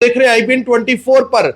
देख रहे हैं आईबीएन 24 पर।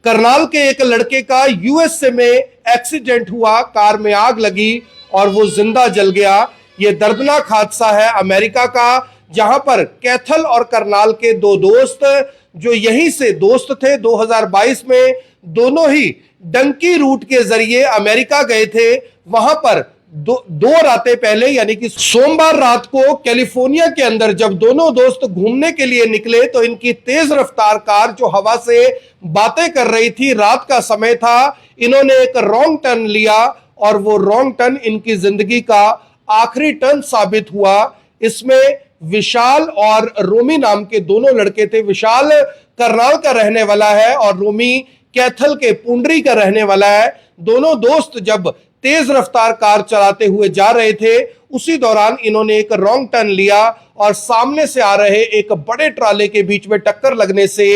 करनाल के एक लड़के का यूएसए में एक्सीडेंट हुआ, कार में आग लगी और वो जिंदा जल गया। ये दर्दनाक हादसा है अमेरिका का, जहां पर कैथल और करनाल के दो दोस्त जो यहीं से दोस्त थे 2022 में, दोनों ही डंकी रूट के जरिए अमेरिका गए थे। वहां पर दो रातें पहले यानी कि सोमवार रात को कैलिफोर्निया के अंदर जब दोनों दोस्त घूमने के लिए निकले तो इनकी तेज रफ्तार कार जो हवा से बातें कर रही थी, रात का समय था, इन्होंने एक रॉन्ग टर्न लिया और वो रॉन्ग टर्न इनकी जिंदगी का आखिरी टर्न साबित हुआ। इसमें विशाल और रोमी नाम के दोनों लड़के थे। विशाल करनाल का रहने वाला है और रोमी कैथल के पुंडरी का रहने वाला है। दोनों दोस्त जब तेज रफ्तार कार चलाते हुए जा रहे थे, उसी दौरान इन्होंने एक रॉन्ग टर्न लिया और सामने से आ रहे एक बड़े ट्राले के बीच में टक्कर लगने से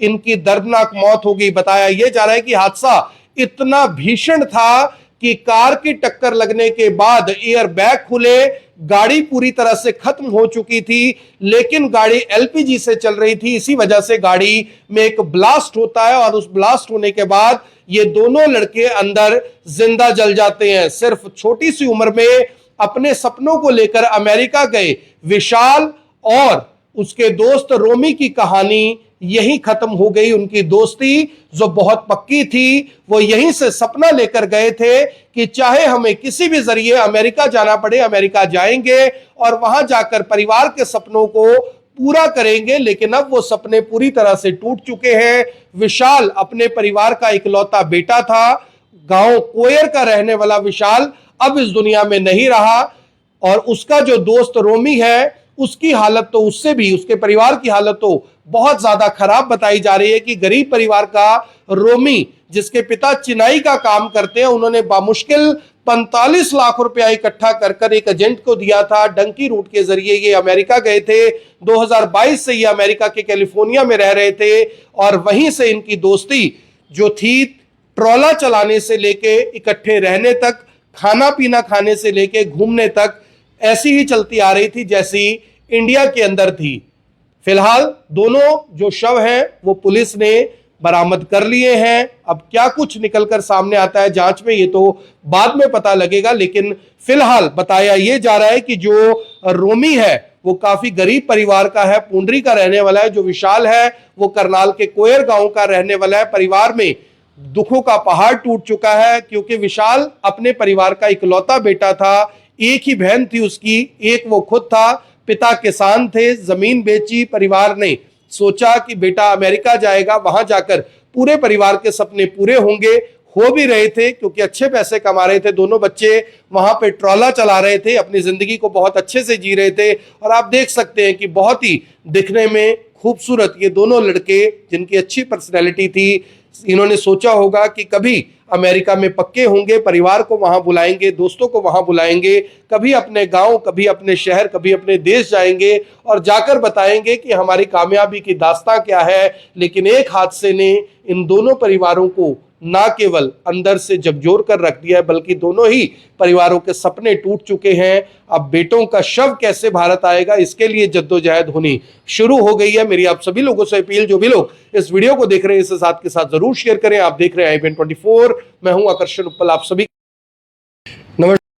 इनकी दर्दनाक मौत हो गई। बताया यह जा रहा है कि हादसा इतना भीषण था कि कार की टक्कर लगने के बाद एयर बैग खुले, गाड़ी पूरी तरह से खत्म हो चुकी थी, लेकिन गाड़ी एलपीजी से चल रही थी। इसी वजह से गाड़ी में एक ब्लास्ट होता है और उस ब्लास्ट होने के बाद ये दोनों लड़के अंदर जिंदा जल जाते हैं। सिर्फ छोटी सी उम्र में अपने सपनों को लेकर अमेरिका गए विशाल और उसके दोस्त रोमी की कहानी यहीं खत्म हो गई। उनकी दोस्ती जो बहुत पक्की थी, वो यहीं से सपना लेकर गए थे कि चाहे हमें किसी भी जरिए अमेरिका जाना पड़े, अमेरिका जाएंगे और वहां जाकर परिवार के सपनों को पूरा करेंगे। लेकिन अब वो सपने पूरी तरह से टूट चुके हैं। विशाल अपने परिवार का इकलौता बेटा था। गांव कोयर का रहने वाला विशाल अब इस दुनिया में नहीं रहा और उसका जो दोस्त रोमी है, उसकी हालत तो उससे भी, उसके परिवार की हालत तो बहुत ज्यादा खराब बताई जा रही है कि गरीब परिवार का रोमी, जिसके पिता चिनाई का काम करते हैं, उन्होंने बामुश्किल 45 लाख रुपया इकट्ठा कर एक एजेंट को दिया था। डंकी रूट के जरिए ये अमेरिका गए थे। 2022 से ये अमेरिका के कैलिफोर्निया में रह रहे थे और वहीं से इनकी दोस्ती जो थी, ट्रॉला चलाने से लेके इकट्ठे रहने तक, खाना पीना खाने से लेके घूमने तक, ऐसी ही चलती आ रही थी जैसी इंडिया के अंदर थी। फिलहाल दोनों जो शव हैं वो पुलिस ने बरामद कर लिए हैं। अब क्या कुछ निकलकर सामने आता है जांच में, ये तो बाद में पता लगेगा, लेकिन फिलहाल बताया ये जा रहा है कि जो रोमी है वो काफी गरीब परिवार का है, पुंडरी का रहने वाला है। जो विशाल है वो करनाल के कोयर गांव का रहने वाला है। परिवार में दुखों का पहाड़ टूट चुका है क्योंकि विशाल अपने परिवार का इकलौता बेटा था। एक ही बहन थी उसकी, एक वो खुद था। पिता किसान थे, जमीन बेची। परिवार ने सोचा कि बेटा अमेरिका जाएगा, वहां जाकर पूरे परिवार के सपने पूरे होंगे। हो भी रहे थे क्योंकि अच्छे पैसे कमा रहे थे। दोनों बच्चे वहां पे ट्रॉला चला रहे थे, अपनी जिंदगी को बहुत अच्छे से जी रहे थे। और आप देख सकते हैं कि बहुत ही दिखने में खूबसूरत ये दोनों लड़के, जिनकी अच्छी पर्सनैलिटी थी, इन्होंने सोचा होगा कि कभी अमेरिका में पक्के होंगे, परिवार को वहां बुलाएंगे, दोस्तों को वहां बुलाएंगे, कभी अपने गांव, कभी अपने शहर, कभी अपने देश जाएंगे और जाकर बताएंगे कि हमारी कामयाबी की दास्तां क्या है। लेकिन एक हादसे ने इन दोनों परिवारों को ना केवल अंदर से झकझोर कर रख दिया है, बल्कि दोनों ही परिवारों के सपने टूट चुके हैं। अब बेटों का शव कैसे भारत आएगा, इसके लिए जद्दोजहद होनी शुरू हो गई है। मेरी आप सभी लोगों से अपील, जो भी लोग इस वीडियो को देख रहे हैं इसे साथ के साथ जरूर शेयर करें। आप देख रहे हैं आईबीएन 24, मैं हूं आकर्षण उपल। आप सभी नमस्कार।